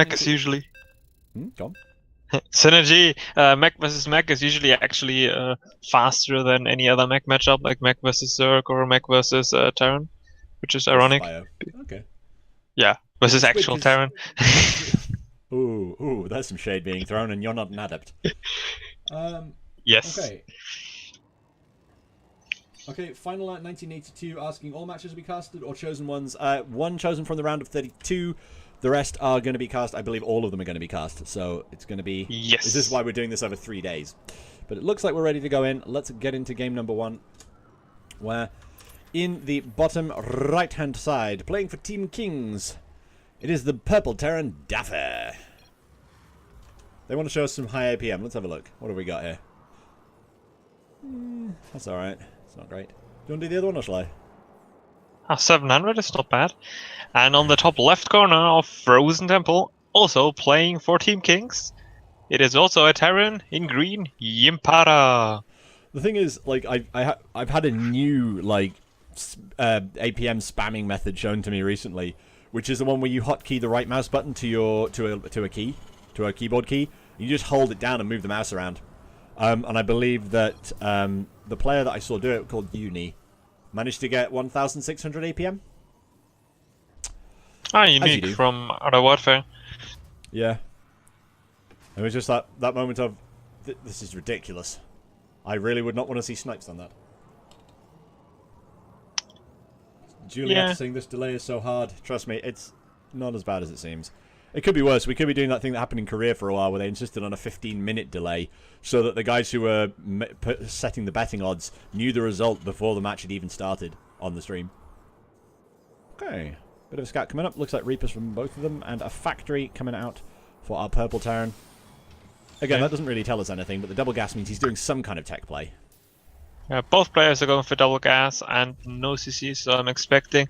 Mech is usually Go on. synergy. Mech versus mech is usually actually faster than any other mech matchup, like mech versus Zerg or mech versus Terran, which is ironic. Okay. Yeah, versus It's weird actual 'cause- Terran. Ooh, there's some shade being thrown, and you're not an adept. Yes. Okay. Okay, final at 1982, asking all matches to be casted or chosen ones. One chosen from the round of 32. The rest are going to be cast. I believe all of them are going to be cast. So it's going to be... Yes. This is why we're doing this over 3 days. But it looks like we're ready to go in. Let's get into game number 1. Where in the bottom right-hand side, playing for Team Kings, it is the purple Terran Daffe. They want to show us some high APM. Let's have a look. What have we got here? That's alright. It's not great. Do you want to do the other one or shall I? 700 is not bad. And on the top left corner of Frozen Temple, also playing for Team Kings, it is also a Terran in green, jympara. The thing is, like, I've had a new, like, APM spamming method shown to me recently, which is the one where you hotkey the right mouse button to a keyboard key. You just hold it down and move the mouse around. And I believe that the player that I saw do it, called Uni, managed to get 1,600 APM. Ah, unique from Other Warfare. Yeah. It was just that moment of, this is ridiculous. I really would not want to see snipes on that. Juliet saying this delay is so hard. Trust me, it's not as bad as it seems. It could be worse. We could be doing that thing that happened in Korea for a while where they insisted on a 15-minute delay so that the guys who were setting the betting odds knew the result before the match had even started on the stream. Okay. Bit of a scout coming up. Looks like Reapers from both of them and a factory coming out for our purple Terran. Again, that doesn't really tell us anything, but the double gas means he's doing some kind of tech play. Both players are going for double gas and no CC, so I'm expecting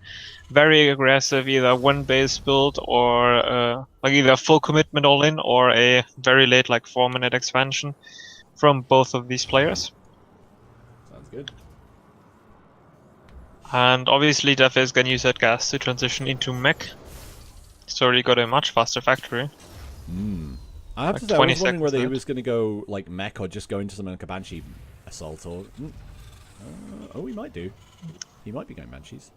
very aggressive either one base build or like either a full commitment all in or a very late like 4-minute expansion from both of these players. Sounds good. And obviously Daffe is going to use that gas to transition into mech. He's already got a much faster factory. I have to say, I was wondering whether he was going to go like mech or just go into something like a Banshee assault or... oh, he might do. He might be going Banshees.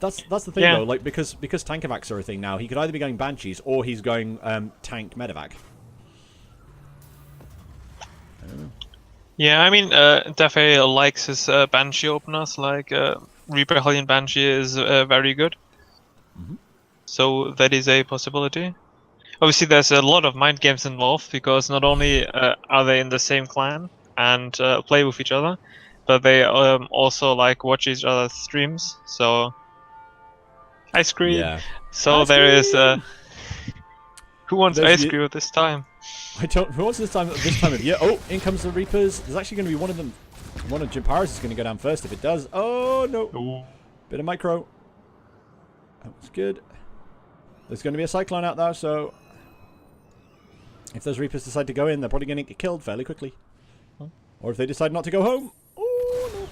That's the thing though, like because tankovacs are a thing now, he could either be going Banshees or he's going tank medevac. Yeah, I mean, Daffe likes his Banshee openers, like Reaper Hellion Banshee is very good. So that is a possibility. Obviously, there's a lot of mind games involved because not only are they in the same clan and play with each other, but they also like watch each other's streams. So ice cream. Yeah. So there is. Who wants ice cream at this time? I don't. Who wants this time of year? Oh, in comes the Reapers. There's actually going to be one of them. One of Jympara's is going to go down first if it does. Oh no! Ooh. Bit of micro. That was good. There's going to be a cyclone out there, so if those Reapers decide to go in, they're probably going to get killed fairly quickly. Or if they decide not to go home. Oh no!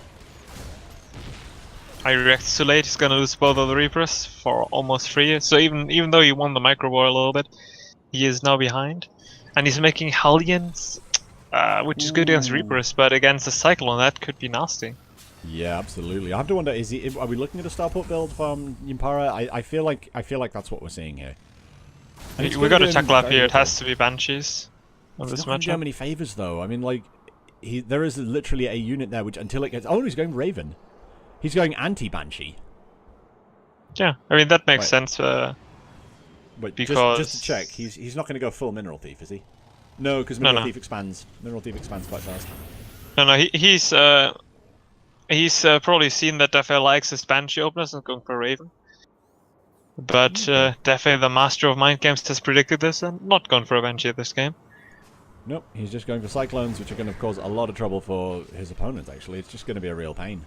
I react too late. He's going to lose both of the Reapers for almost free. So even though he won the micro war a little bit, he is now behind. And he's making Hellions, which is good against Reapers, but against the Cyclone, that could be nasty. Yeah, absolutely. I have to wonder: are we looking at a starport build from Jympara? I feel like that's what we're seeing here. We got a tackle up here. It has to be Banshees on this matchup. Not many favors though. I mean, like, there is literally a unit there which until it gets. Oh, he's going Raven. He's going anti-Banshee. Yeah, I mean that makes sense. But because just to check, he's not going to go full Mineral Thief, is he? No, because Mineral Thief expands. Mineral Thief expands quite fast. No, he's probably seen that Daffe likes his Banshee openers and going for Raven. But Daffe, the master of mind games, has predicted this and not gone for a Banshee this game. Nope, he's just going for Cyclones, which are going to cause a lot of trouble for his opponents, actually. It's just going to be a real pain.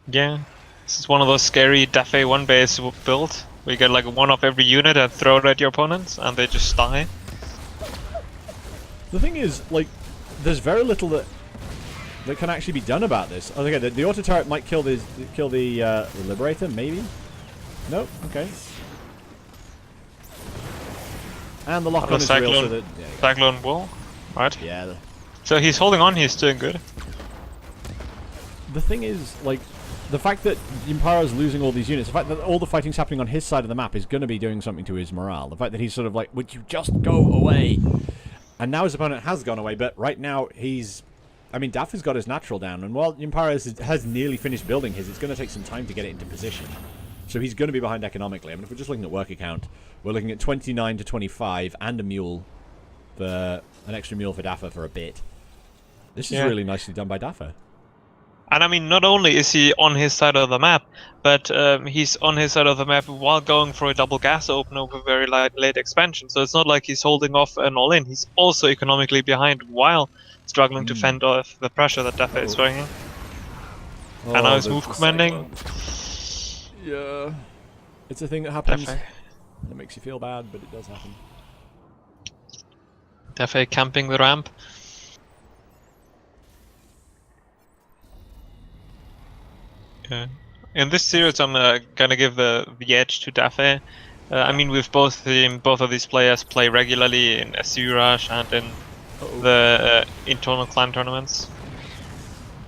Yeah, this is one of those scary Daffe one base build. Where you get like one of every unit and throw it at your opponents and they just die. The thing is, like, there's very little that can actually be done about this. Oh, okay, the auto turret might kill the Liberator, maybe? Nope, okay. And the lock-on is real, so that... Cyclone wall, right? Yeah. So he's holding on, he's doing good. The thing is, like, the fact that jympara's losing all these units, the fact that all the fighting's happening on his side of the map is going to be doing something to his morale. The fact that he's sort of like, would you just go away? And now his opponent has gone away, but right now he's... I mean, Daffe's got his natural down, and while jympara has nearly finished building his, it's going to take some time to get it into position. So he's going to be behind economically. I mean, if we're just looking at worker count, we're looking at 29 to 25 and a mule, for an extra mule for Daffe for a bit. This is really nicely done by Daffe. And I mean, not only is he on his side of the map, but he's on his side of the map while going for a double gas open over very late expansion. So it's not like he's holding off an all-in. He's also economically behind while struggling to fend off the pressure that Daffe is bringing. And now he's move commanding. Yeah. It's a thing that happens. Daffe. That makes you feel bad, but it does happen. Daffe camping the ramp. In this series, I'm gonna give the edge to Daffe. I mean, we've both seen both of these players play regularly in SC Rush and in the internal clan tournaments.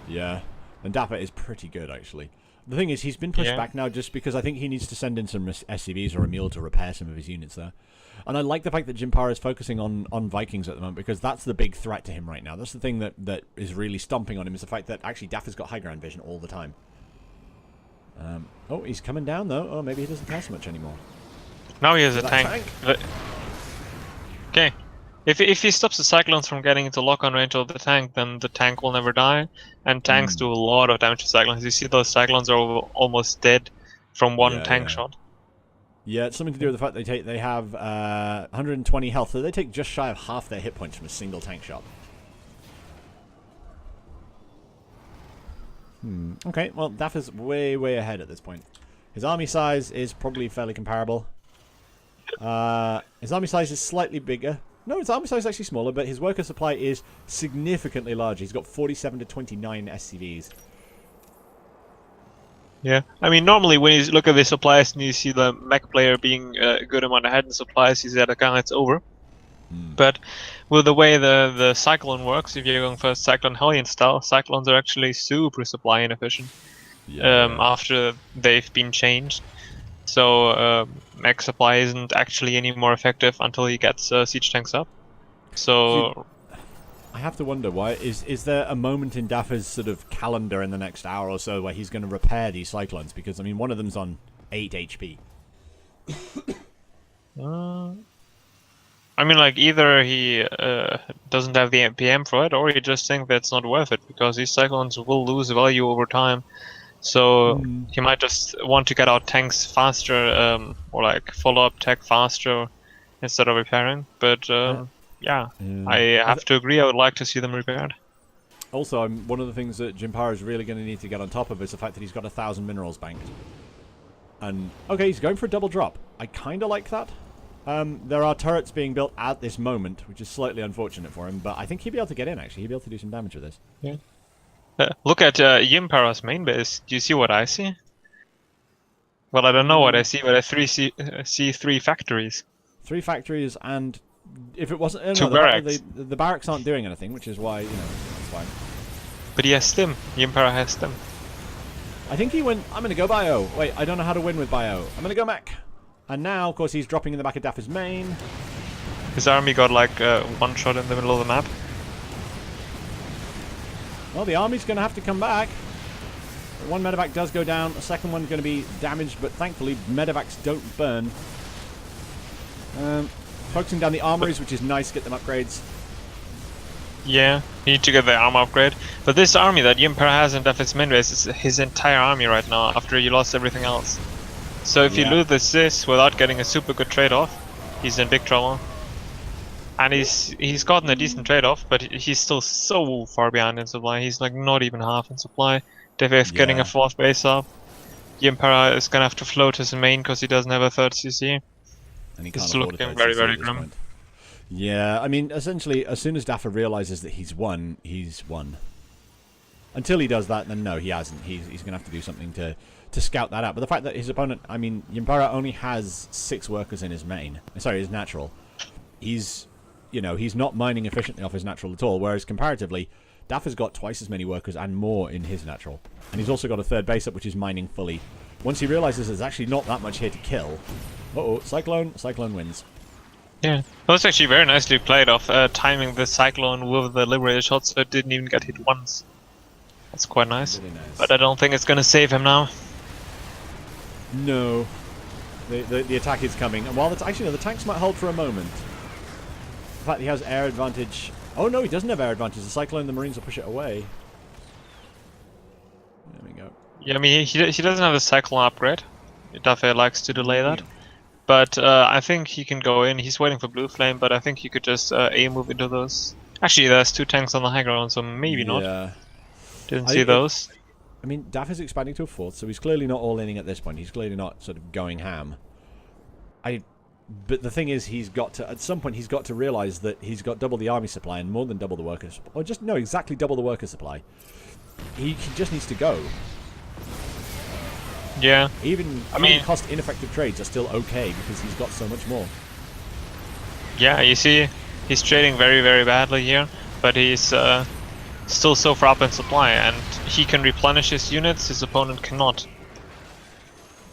Yeah, and Daffe is pretty good, actually. The thing is, he's been pushed back now just because I think he needs to send in some SCVs or a mule to repair some of his units there. And I like the fact that jympara is focusing on Vikings at the moment, because that's the big threat to him right now. That's the thing that is really stomping on him, is the fact that actually Daffe's got high ground vision all the time. Oh, he's coming down though. Oh, maybe he doesn't care so much anymore. Now he has a tank. Okay. If he stops the Cyclones from getting into lock-on range of the tank, then the tank will never die. And tanks do a lot of damage to Cyclones. You see those Cyclones are almost dead from one tank shot. Yeah, it's something to do with the fact they have 120 health, so they take just shy of half their hit points from a single tank shot. Okay, well, Daffe's way ahead at this point. His army size is probably fairly comparable. His army size is slightly bigger. No, his army size is actually smaller, but his worker supply is significantly larger. He's got 47 to 29 SCVs. Yeah, I mean, normally when you look at the supplies and you see the mech player being a good amount ahead in supplies, you say, okay, it's over. But with the way the Cyclone works, if you're going for Cyclone Hellion style, Cyclones are actually super supply inefficient after they've been changed. So mech supply isn't actually any more effective until he gets siege tanks up. So I have to wonder, why is there a moment in Daffe's sort of calendar in the next hour or so where he's going to repair these Cyclones? Because I mean, one of them's on 8 HP. I mean, like, either he doesn't have the PM for it, or he just thinks that's not worth it, because these Cyclones will lose value over time. So he might just want to get out tanks faster, or like follow up tech faster instead of repairing. But I have to agree, I would like to see them repaired. Also, one of the things that jympara is really going to need to get on top of is the fact that he's got 1,000 minerals banked. And, okay, he's going for a double drop. I kind of like that. There are turrets being built at this moment, which is slightly unfortunate for him, but I think he'll be able to get in, actually. He'll be able to do some damage with this. Yeah. Look at jympara's main base. Do you see what I see? Well, I don't know what I see, but I see 3 factories. 3 factories, and if it wasn't... 2 barracks. The barracks aren't doing anything, which is why, that's fine. But he has stim. Jympara has stim. I think he went... I'm going to go bio. Wait, I don't know how to win with bio. I'm going to go mech. And now, of course, he's dropping in the back of Daffe's main. His army got like one shot in the middle of the map. Well, the army's going to have to come back. One medevac does go down. The second one's going to be damaged, but thankfully, medevacs don't burn. Focusing down the armories, which is nice. Get them upgrades. Yeah, you need to get the armor upgrade. But this army that jympara has in Daffe's main base is his entire army right now, after he lost everything else. So if you lose this without getting a super good trade-off, he's in big trouble. And he's gotten a decent trade-off, but he's still so far behind in supply. He's like not even half in supply. Daffe is getting a 4th base up. jympara is gonna have to float his main because he doesn't have a 3rd CC. And he can't it's looking very grim. Yeah, I mean, essentially, as soon as Daffe realizes that he's won, he's won. Until he does that, then no, he hasn't. He's gonna have to do something to scout that out. But the fact that his opponent, I mean, jympara only has 6 workers in his main. Sorry, his natural. he's, you know, he's not mining efficiently off his natural at all, whereas comparatively, Daffe's got twice as many workers and more in his natural. And he's also got a third base up, which is mining fully. Once he realizes there's actually not that much here to kill... Uh-oh, Cyclone. Cyclone wins. Yeah, that was actually very nicely played off, timing the Cyclone with the Liberator shot so it didn't even get hit once. That's quite nice. Really nice. But I don't think it's gonna save him now. No. The attack is coming. And while actually, no, the tanks might hold for a moment. In fact, he has air advantage. Oh no, he doesn't have air advantage. The Cyclone and the Marines will push it away. There we go. Yeah, I mean, he doesn't have a Cyclone upgrade. Daffe likes to delay that. But I think he can go in. He's waiting for Blue Flame, but I think he could just move into those. Actually, there's 2 tanks on the high ground, so maybe not. Yeah. Didn't see those. I mean, Daffe's expanding to a 4th, so he's clearly not all-inning at this point. He's clearly not sort of going ham. But the thing is, he's got to, at some point, he's got to realize that he's got double the army supply and more than double the worker supply. Or just, no, exactly double the worker supply. He just needs to go. Yeah. Even cost-ineffective trades are still okay because he's got so much more. Yeah, you see, he's trading very, very badly here, but he's still so far up in supply, and he can replenish his units, his opponent cannot.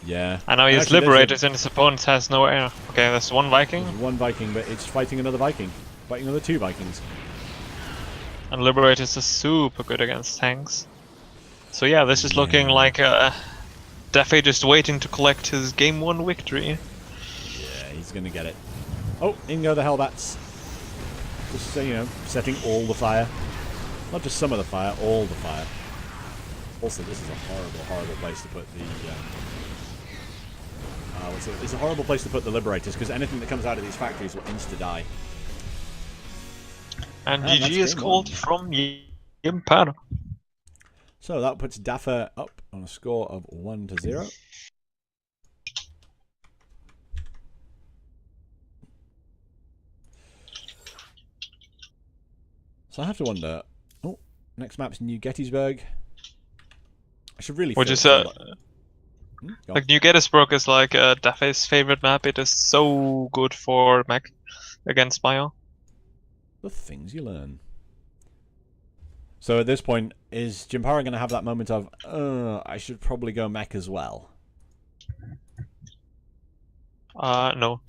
Yeah. And now he's Liberators and his opponent has no air. Okay, there's 1 Viking. There's 1 Viking, but it's fighting another Viking. Fighting another 2 Vikings. And Liberators are super good against tanks. So yeah, this is looking like Daffe just waiting to collect his game 1 victory. Yeah, he's gonna get it. Oh, in go the Hellbats. Just so you know, setting all the fire. Not just some of the fire, all the fire. Also, this is a horrible, horrible place to put the... it's a horrible place to put the Liberators, because anything that comes out of these factories will insta-die. And GG is called from jympara. So that puts Daffe up on a score of 1-0. So I have to wonder... Oh, next map's New Gettysburg. I should really... Which is like New Gettysburg is like Daffe's favorite map. It is so good for mech against Bio. The things you learn. So at this point, is jympara going to have that moment of, I should probably go mech as well? No.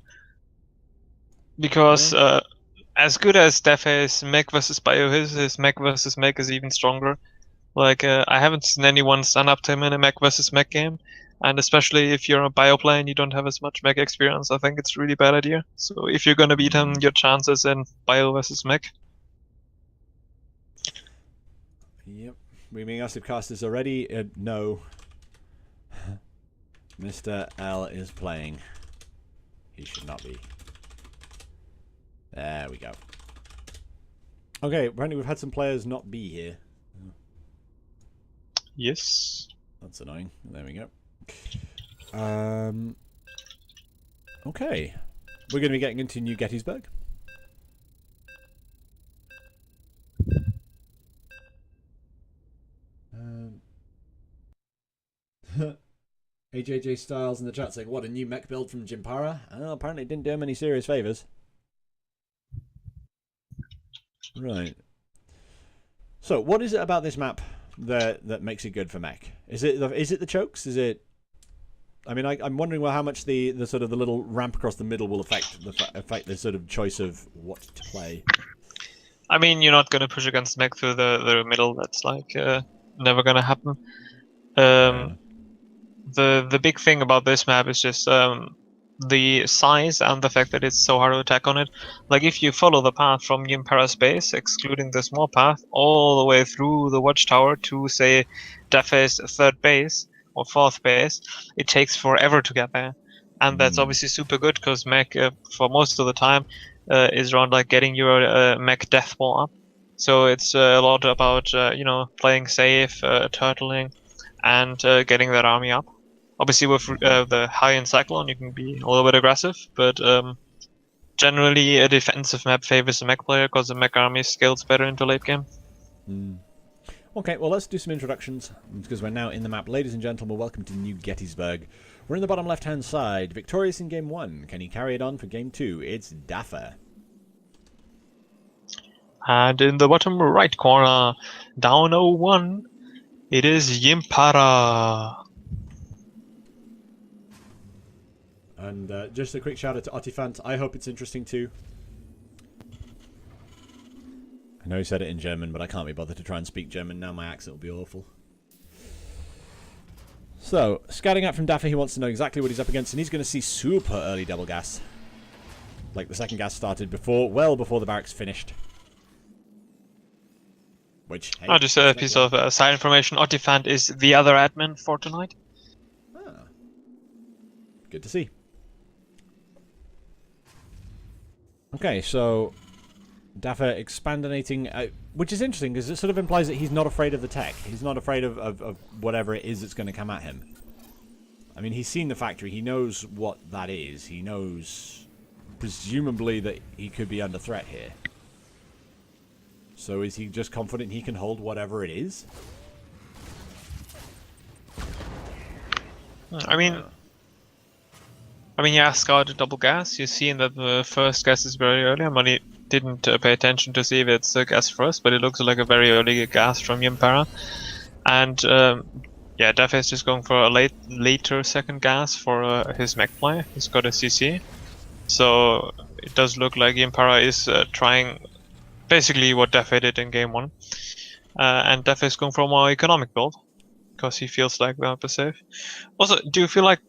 Because as good as Daffe's mech versus Bio is, his mech versus mech is even stronger. Like, I haven't seen anyone stand up to him in a mech versus mech game. And especially if you're a Bio player and you don't have as much mech experience, I think it's a really bad idea. So if you're going to beat him, your chances in Bio versus mech. Yep. We being asked if cast is already? No. Mr. L is playing. He should not be. There we go. Okay, apparently we've had some players not be here. Yes. That's annoying. There we go. Okay. We're going to be getting into New Gettysburg. AJJ Styles in the chat saying, what, a new mech build from jympara? Oh, apparently it didn't do him any serious favours. Right. So, what is it about this map that makes it good for mech? Is it the chokes? Is it... I mean, I'm wondering how much the sort of the little ramp across the middle will affect the sort of choice of what to play. I mean, you're not going to push against mech through the middle. That's like never going to happen. The big thing about this map is just the size and the fact that it's so hard to attack on it. Like, if you follow the path from jympara's base, excluding the small path, all the way through the watchtower to, say, Daffe's 3rd base or 4th base, it takes forever to get there. And that's obviously super good, because mech, for most of the time, is around like getting your mech death ball up. So it's a lot about, you know, playing safe, turtling, and getting that army up. Obviously, with the high-end Cyclone, you can be a little bit aggressive, but generally a defensive map favors a mech player, because the mech army scales better into late game. Okay, well, let's do some introductions, because we're now in the map. Ladies and gentlemen, welcome to New Gettysburg. We're in the bottom left-hand side. Victorious in Game 1. Can he carry it on for Game 2? It's Daffe. And in the bottom right corner, down 0-1, it is jympara. And just a quick shout out to Otifant. I hope it's interesting too. I know he said it in German, but I can't be bothered to try and speak German now. My accent will be awful. So, scouting out from Daffe, he wants to know exactly what he's up against, and he's going to see super early double gas. Like the second gas started before, well before the barracks finished. Which, hey, Just a piece of side information. Otifant is the other admin for tonight. Ah. Good to see. Okay, so Daffe expandinating, which is interesting because it sort of implies that he's not afraid of the tech. He's not afraid of whatever it is that's going to come at him. I mean, he's seen the factory. He knows what that is. He knows, presumably, that he could be under threat here. So is he just confident he can hold whatever it is? I mean, yeah, scouted double gas. You've seen that the first gas is very early. I didn't pay attention to see if it's a gas first, but it looks like a very early gas from jympara. And yeah, Daffe is just going for a later second gas for his mech play. He's got a CC, so it does look like jympara is trying basically what Daffe did in game 1, and Daffe is going for a more economic build because he feels like the upper safe. Also, do you feel like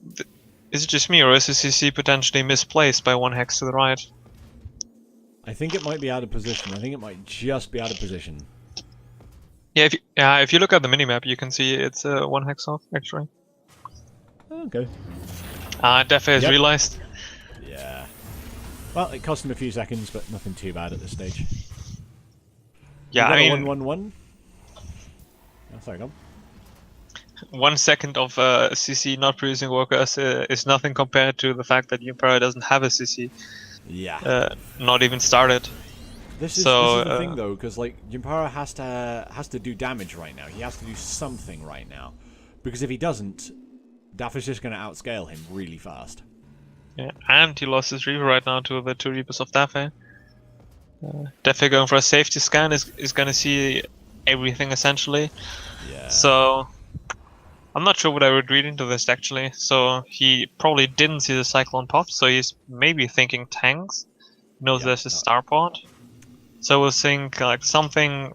is it just me, or is the CC potentially misplaced by 1 hex to the right? I think it might be out of position. I think it might just be out of position. Yeah, if you look at the minimap, you can see it's 1 hex off, actually. Okay. Daffe has realized. Yeah. Well, it cost him a few seconds, but nothing too bad at this stage. Yeah, I mean... 1-1-1. Oh, sorry, go on. 1 second of CC not producing workers is nothing compared to the fact that jympara doesn't have a CC. Yeah. Not even started. This is the thing though, because like jympara has to do damage right now. He has to do something right now, because if he doesn't, Daffe's just going to outscale him really fast. Yeah, and he lost his Reaper right now to the 2 Reapers of Daffe. Daffe going for a safety scan is going to see everything essentially. Yeah. So I'm not sure what I would read into this actually. So he probably didn't see the Cyclone pop, so he's maybe thinking tanks. He knows there's a starport. So we'll think like something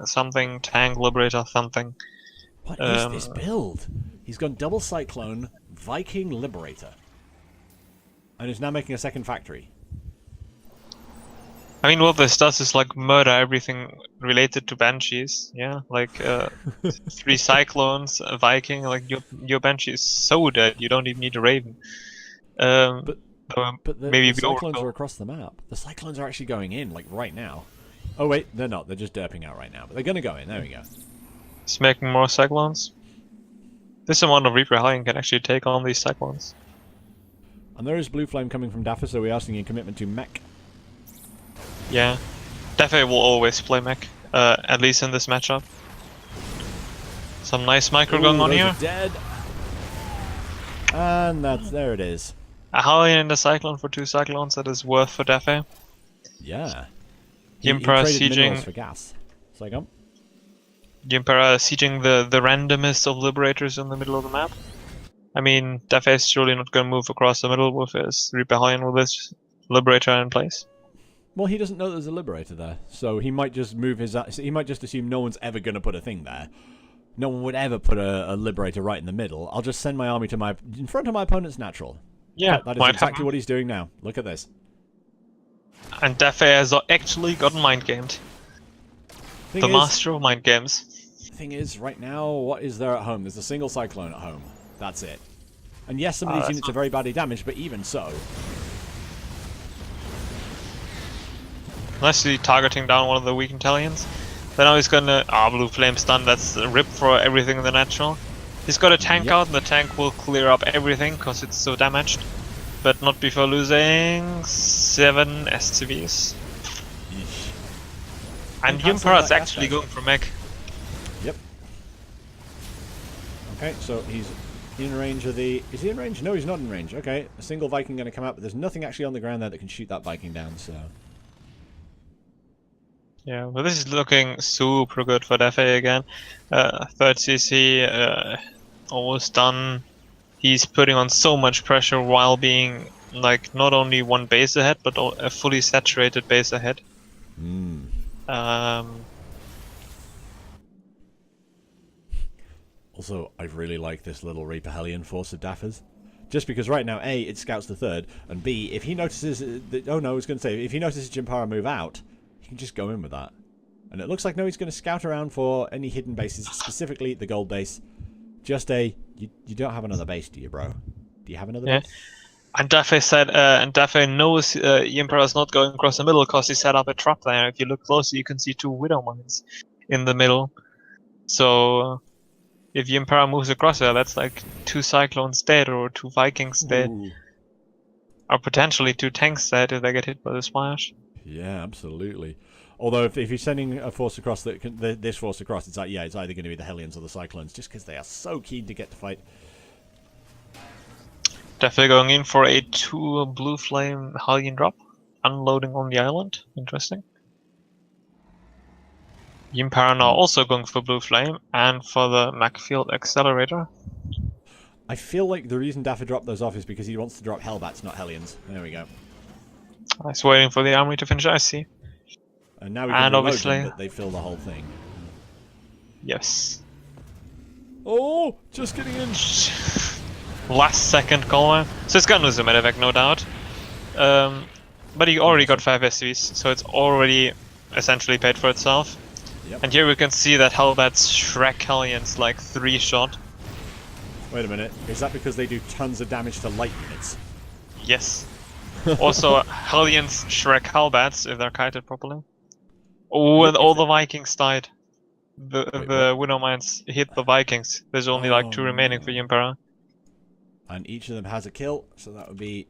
tank liberator something. What is this build? He's gone double Cyclone, Viking Liberator. And is now making a second factory. I mean, what this does is like murder everything related to Banshees. Yeah, like 3 Cyclones, a Viking. Like your Banshee is so dead, you don't even need a Raven. But maybe the Cyclones are across the map. The Cyclones are actually going in, like right now. Oh wait, they're not. They're just derping out right now. But they're gonna go in. There we go. It's making more Cyclones. This amount of Reaper Hellion can actually take on these Cyclones. And there is Blue Flame coming from Daffe, so we're asking a commitment to mech. Yeah, Daffe will always play mech, at least in this matchup. Some nice micro going on here. Dead. And there it is. A Hellion and a Cyclone for 2 Cyclones, that is worth for Daffe. Yeah. jympara sieging for gas. So go. jympara sieging the randomest of liberators in the middle of the map. I mean, Daffe is surely not going to move across the middle with his Reaper Hellion with his liberator in place. Well, he doesn't know there's a liberator there, so he might just move his. He might just assume no one's ever going to put a thing there. No one would ever put a liberator right in the middle. I'll just send my army to in front of my opponent's natural. Yeah, that is exactly what he's doing now. Look at this. And Daffe has actually gotten mind gamed. The master of mind games. The thing is, right now, what is there at home? There's a single Cyclone at home. That's it. And yes, some of these units are very badly damaged, but even so. Nicely targeting down one of the weak Italians. Then now he's gonna... Blue Flame stun, that's a rip for everything in the natural. He's got a tank out, and the tank will clear up everything, because it's so damaged. But not before losing 7 SCVs. And jympara is actually going for mech. Yep. Okay, so he's in range of the... Is he in range? No, he's not in range. Okay, a single Viking going to come out, but there's nothing actually on the ground there that can shoot that Viking down, so... Yeah, well, this is looking super good for Daffe again. Third CC, almost done. He's putting on so much pressure while being like not only one base ahead, but a fully saturated base ahead. Also, I really like this little Reaper Hellion force of Daffers. Just because right now, A, it scouts the third, and B, if he notices that, oh no, I was going to say, if he notices jympara move out, he can just go in with that. And it looks like no, he's going to scout around for any hidden bases, specifically the gold base. Just a, you don't have another base, do you, bro? Do you have another base? And Daffe said, and Daffe knows jympara is not going across the middle because he set up a trap there. If you look closely, you can see 2 Widow Mines in the middle. So if jympara moves across there, that's like 2 Cyclones dead or 2 Vikings dead. Ooh. Or potentially 2 tanks dead if they get hit by the splash. Yeah, absolutely. Although if you're sending a force across, this force across, it's like, yeah, it's either going to be the Hellions or the Cyclones, just because they are so keen to get to fight. Definitely going in for a 2 Blue Flame Hellion drop. Unloading on the island. Interesting. jympara now also going for Blue Flame and for the Macfield Accelerator. I feel like the reason Daffe dropped those off is because he wants to drop Hellbats, not Hellions. There we go. I was waiting for the army to finish, I see. And now we can reload them, but they fill the whole thing. Yes. Oh, just getting in. Last second call. So it's gonna lose a medevac, no doubt. But he already got 5 SCVs, so it's already essentially paid for itself. Yep. And here we can see that Hellbat's Shrek Hellions like 3-shot. Wait a minute, is that because they do tons of damage to light units? Yes. Also, Hellions Shrek Hellbats, if they're kited properly. Oh, and all the Vikings died. The Widow Mines hit the Vikings. There's only like 2 remaining for jympara. And each of them has a kill, so that would be...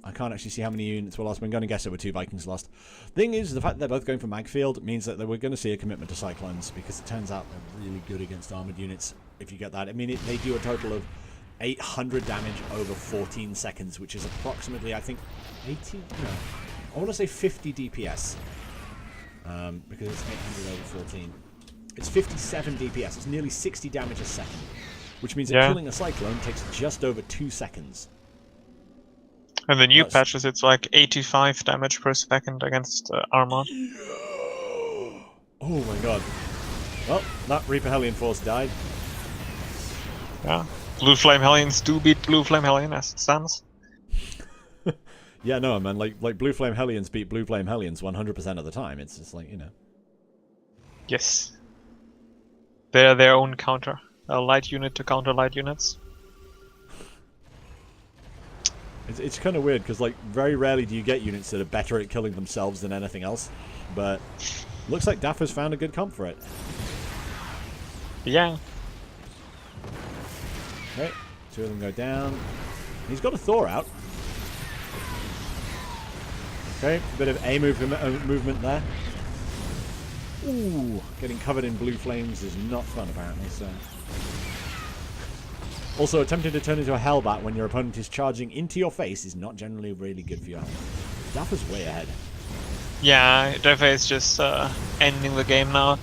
I can't actually see how many units were lost, but I'm going to guess there were 2 Vikings lost. Thing is, the fact that they're both going for Magfield means that we're going to see a commitment to Cyclones, because it turns out they're really good against armoured units, if you get that. I mean, they do a total of 800 damage over 14 seconds, which is approximately, I think, 80? No. I want to say 50 DPS. Because it's 800 over 14. It's 57 DPS. It's nearly 60 damage a second. Which means that killing a Cyclone takes just over 2 seconds. And the new patches, it's like 85 damage per second against armor. Yeah. Oh my god. Well, that Reaper Hellion force died. Yeah. Blue Flame Hellions do beat Blue Flame Hellion as it stands. Yeah, no, man. Like Blue Flame Hellions beat Blue Flame Hellions 100% of the time. It's just like, you know. Yes. They're their own counter. A light unit to counter light units. It's kind of weird, because like very rarely do you get units that are better at killing themselves than anything else. But looks like Daffe's found a good comp for it. Yeah. Okay, 2 of them go down. He's got a Thor out. Okay, a bit of A movement there. Ooh, getting covered in blue flames is not fun apparently, so... Also, attempting to turn into a Hellbat when your opponent is charging into your face is not generally really good for your health. Daffe's way ahead. Yeah, Daffe is just ending the game now.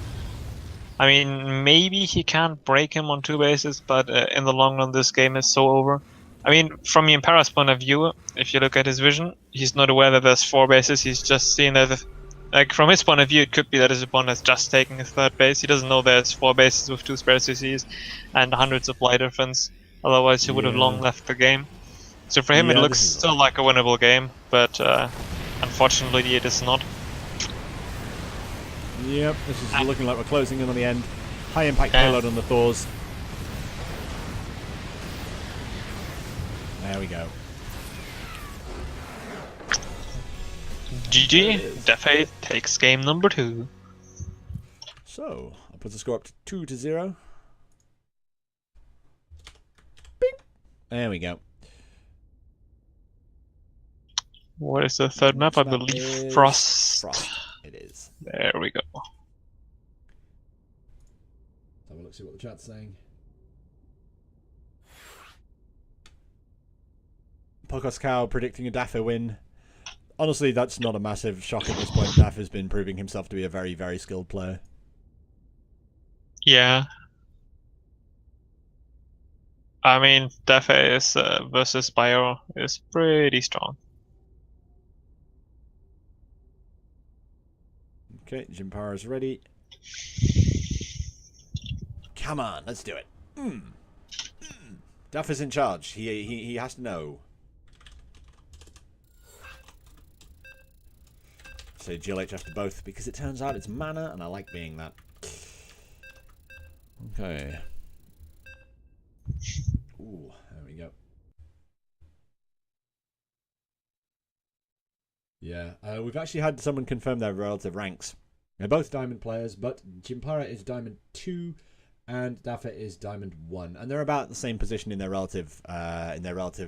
I mean, maybe he can't break him on 2 bases, but in the long run this game is so over. I mean, from jympara's point of view, if you look at his vision, he's not aware that there's 4 bases, he's just seeing that... Like, from his point of view, it could be that his opponent has just taken his 3rd base. He doesn't know there's 4 bases with 2 spare CCs and hundreds of light defense. Otherwise, he would have long left the game. So for him, it looks still like a winnable game, but unfortunately, it is not. Yep, this is looking like we're closing in on the end. High impact payload on the Thors. There we go. GG, Daffe takes game number 2. So, I'll put the score up to 2-0. Bing! There we go. What is the 3rd map? I believe Frost. It is. There we go. Have a look, see what the chat's saying. Podcast Cow predicting a Daffe win. honestly, that's not a massive shock at this point. Daffe has been proving himself to be a very, very skilled player. Yeah. I mean, Daffe is versus Bio is pretty strong. Okay, jympara's ready. Come on, let's do it. Daffe's in charge. He has to know. So GLHF to both, because it turns out it's mana, and I like being that. Okay. Ooh, there we go. Yeah, we've actually had someone confirm their relative ranks. They're both Diamond players, but Jympara is Diamond 2 and Daffe is Diamond 1. And they're about the same position in their relative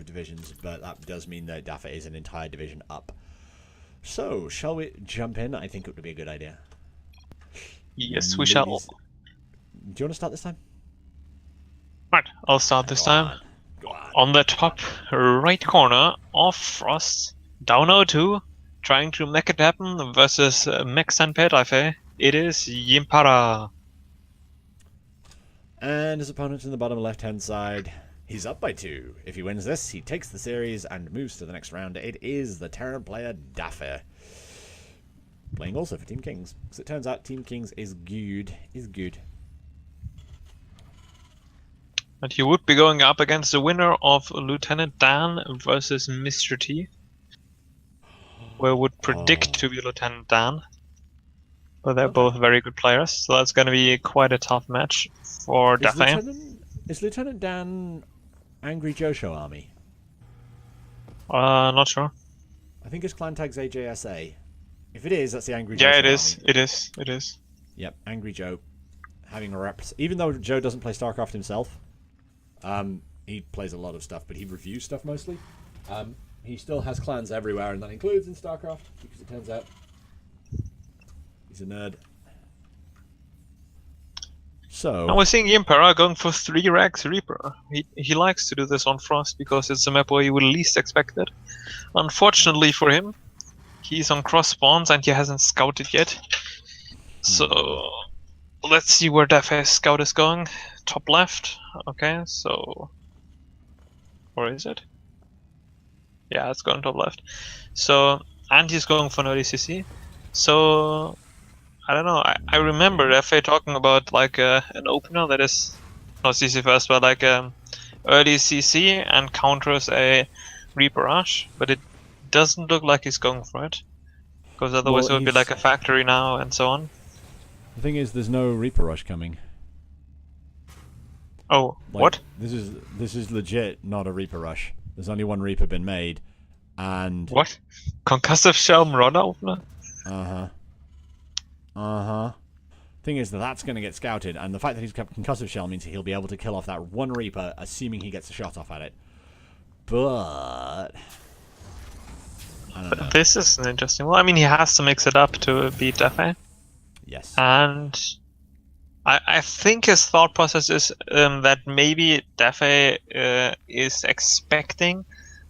divisions, but that does mean that Daffe is an entire division up. So, shall we jump in? I think it would be a good idea. Yes, we shall. Do you want to start this time? Right, I'll start this time. Go on. On the top right corner of Frost, down 0-2, trying to make it happen versus Max and Daffe. It is jympara. And his opponent in the bottom left-hand side, he's up by 2. If he wins this, he takes the series and moves to the next round. It is the Terran player Daffe, playing also for Team Kings, because it turns out Team Kings is good. And he would be going up against the winner of Lieutenant Dan versus Mr. T. Where would predict to be Lieutenant Dan. But they're both very good players, so that's going to be quite a tough match for Daffe. Is Lieutenant Dan Angry Joe Show Army? Not sure. I think his clan tag's AJSA. If it is, that's the Angry Joe Show Yeah, Army. it is. Yep, Angry Joe. Having a reps. Even though Joe doesn't play StarCraft himself, he plays a lot of stuff, but he reviews stuff mostly. He still has clans everywhere, and that includes in StarCraft, because it turns out he's a nerd. So, and we're seeing jympara going for 3 Rex Reaper. He likes to do this on Frost because it's a map where you would least expect it. Unfortunately for him, he's on cross spawns and he hasn't scouted yet. So let's see where Daffe's scout is going. Top left. Okay, so where is it? Yeah, it's going top left. So, and he's going for an early CC. So I don't know. I remember Daffe talking about like an opener that is not CC first, but like early CC and counters a Reaper Rush, but it doesn't look like he's going for it, because otherwise it would be like a factory now and so on. The thing is, there's no Reaper Rush coming. Oh, like, what? This is legit not a Reaper Rush. There's only one Reaper been made, and what? Concussive Shell Marauder opener? Thing is that's going to get scouted, and the fact that he's kept Concussive Shell means he'll be able to kill off that one Reaper, assuming he gets a shot off at it. But I don't know. This is an interesting. Well, I mean, he has to mix it up to beat Daffe. Yes. And I think his thought process is that maybe Daffe is expecting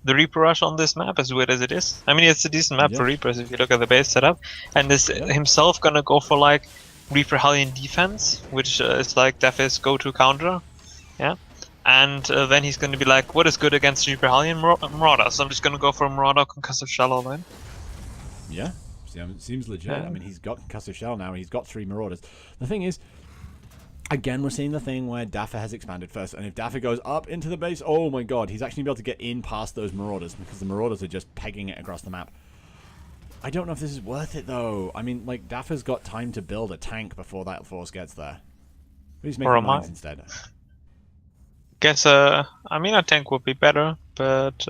the Reaper Rush on this map, as weird as it is. I mean, it's a decent map for Reapers if you look at the base setup. And is himself gonna go for like Reaper Hellion defense, which is like Daffe's go-to counter. Yeah. And then he's gonna be like, what is good against Reaper Hellion? Marauder. So I'm just gonna go for Marauder Concussive Shell all in. Yeah. Seems legit. I mean, he's got Concussive Shell now, and he's got 3 Marauders. The thing is, again, we're seeing the thing where Daffe has expanded first, and if Daffe goes up into the base, oh my god, he's actually going to be able to get in past those Marauders, because the Marauders are just pegging it across the map. I don't know if this is worth it, though. I mean, like, Daffe's got time to build a tank before that force gets there. But he's making mines instead. Guess, I mean, a tank would be better, but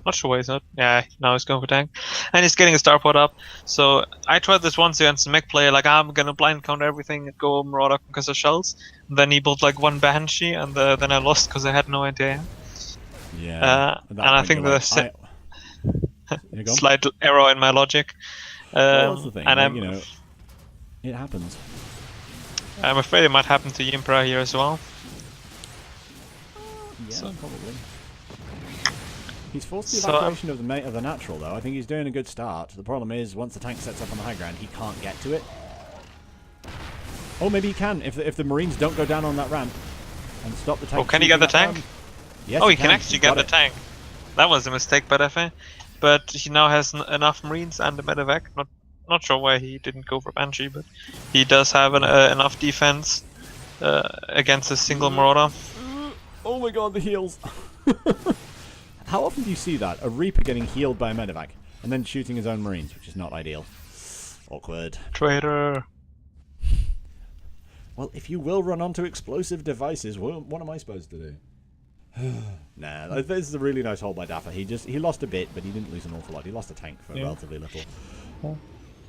not sure why he's not. Yeah, now he's going for tank. And he's getting a starport up. So I tried this once against a mech player, like, I'm gonna blind counter everything and go Marauder because of shells. And then he built like 1 Banshee, and then I lost because I had no idea. Yeah. And I think there's slight error in my logic. Well, that's the thing. And like, you know, it happens. I'm afraid it might happen to jympara here as well. Yeah, probably. He's forced the So, evacuation of the natural, though. I think he's doing a good start. The problem is, once the tank sets up on the high ground, he can't get to it. Oh, maybe he can, if the Marines don't go down on that ramp and stop the tank. oh, can he get the tank? Yes, Oh, he can actually get the it. tank. That was a mistake by Daffe. But he now has enough Marines and a medevac. Not sure why he didn't go for Banshee, but he does have enough defense against a single Marauder. Oh my god, the heals. How often do you see that? A Reaper getting healed by a medevac and then shooting his own Marines, which is not ideal. Awkward. Traitor. Well, if you will run onto explosive devices, what am I supposed to do? Nah, this is a really nice hold by Daffe. He lost a bit, but he didn't lose an awful lot. He lost a tank for relatively little.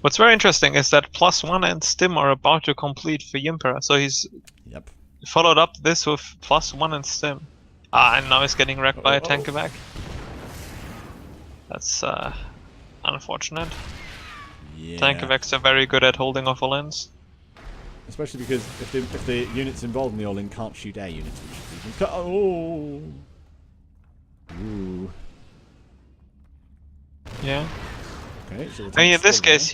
What's very interesting is that +1 and Stim are about to complete for jympara, so he's followed up this with +1 and Stim. And now he's getting wrecked by a tank evac. That's unfortunate. Yeah. Tank evacs are very good at holding off all-ins. Especially because if the units involved in the all-in can't shoot air units, which oh. Ooh. Yeah. Okay, so I mean, in this case,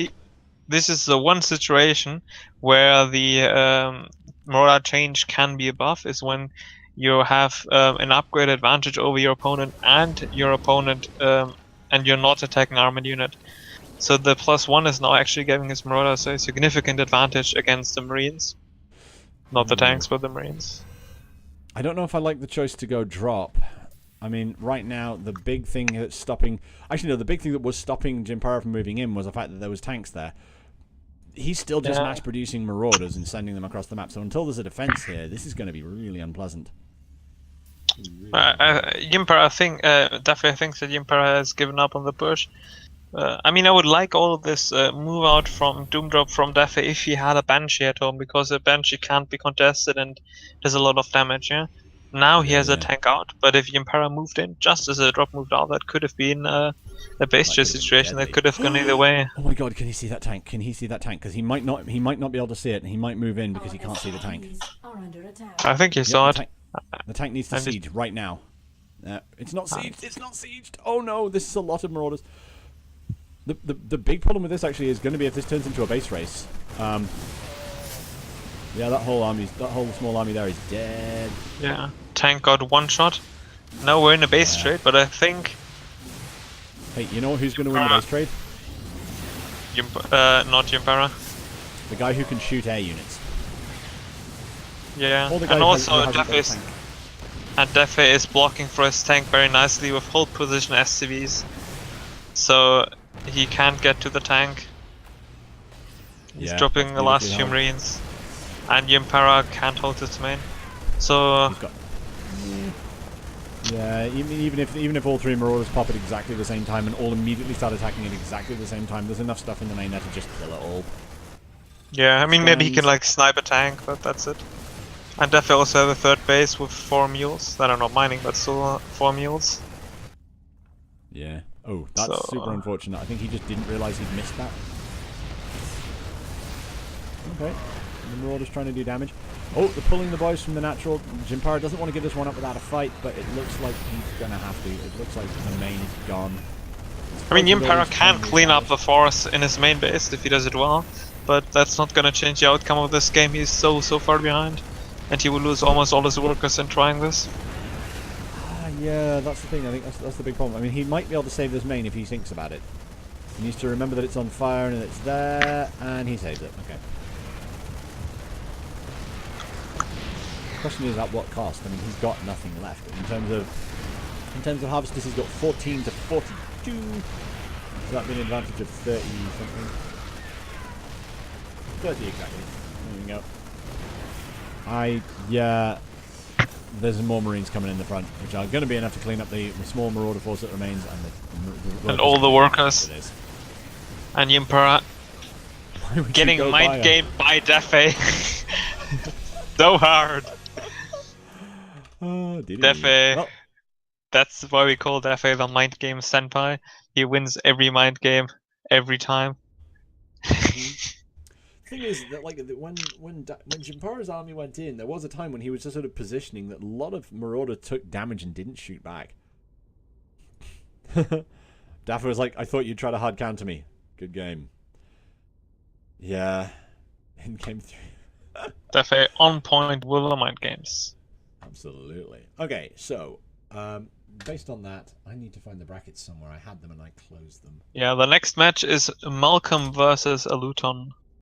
this is the one situation where the Marauder change can be a buff, is when you have an upgrade advantage over your opponent and you're not attacking armored unit. So the +1 is now actually giving his Marauders a significant advantage against the Marines. Not the tanks, but the Marines. I don't know if I like the choice to go drop. I mean, right now, the big thing that's stopping... Actually, no, the big thing that was stopping jympara from moving in was the fact that there was tanks there. He's still just mass-producing Marauders and sending them across the map. So until there's a defense here, this is going to be really unpleasant. Jympara Daffe thinks that jympara has given up on the push. I mean, I would like all of this move out from Doom Drop from Daffe if he had a Banshee at home, because a Banshee can't be contested and does a lot of damage, yeah? Now he has a tank out, but if jympara moved in, just as a drop moved out, that could have been a base chase situation that could have gone either way. Oh my god, can he see that tank? Can he see that tank? Because he might not be able to see it, and he might move in because he can't see the tank. I think he saw it. The tank needs to siege right now. It's not sieged. It's not sieged. Oh no, this is a lot of Marauders. The big problem with this actually is going to be if this turns into a base race. Yeah, that whole small army there is dead. Yeah, tank got one shot. Now we're in a base trade, but I think... Hey, you know who's going to win the base trade? Not jympara. The guy who can shoot air units. Yeah, and also Daffe is blocking for his tank very nicely with hold position SCVs. So he can't get to the tank. He's dropping the last few Marines. And jympara can't hold its main. So... Yeah, even if all three Marauders pop at exactly the same time and all immediately start attacking at exactly the same time, there's enough stuff in the main there to just kill it all. Yeah, I mean, maybe he can like snipe a tank, but that's it. And Daffe also have a third base with 4 mules that are not mining, but still 4 mules. Yeah. Oh, that's super unfortunate. I think he just didn't realise he'd missed that. Okay. The Marauder's trying to do damage. Oh, they're pulling the boys from the natural. jympara doesn't want to give this one up without a fight, but it looks like he's going to have to. It looks like the main is gone. I mean, jympara can clean up the forest in his main base if he does it well, but that's not going to change the outcome of this game. He's so far behind, and he will lose almost all his workers in trying this. Yeah, that's the thing. I think that's the big problem. I mean, he might be able to save this main if he thinks about it. He needs to remember that it's on fire and it's there, and he saves it. Okay. The question is at what cost? I mean, he's got nothing left in terms of harvesters. He's got 14 to 42. So that'd be an advantage of 30 something. 30 exactly. There we go. There's more Marines coming in the front, which are going to be enough to clean up the small Marauder force that remains and all the workers. And jympara getting mind gamed by Daffe. So hard. Daffe. Well, that's why we call Daffe the mind game senpai. He wins every mind game every time. The thing is that when jympara's army went in, there was a time when he was just sort of positioning that a lot of Marauder took damage and didn't shoot back. Daffe was like, I thought you'd try to hard counter me. Good game. Yeah. In game 3. Daffe on point with the mind games. Absolutely. Okay, so based on that, I need to find the brackets somewhere. I had them and I closed them. Yeah, the next match is Malcolm versus a Luton.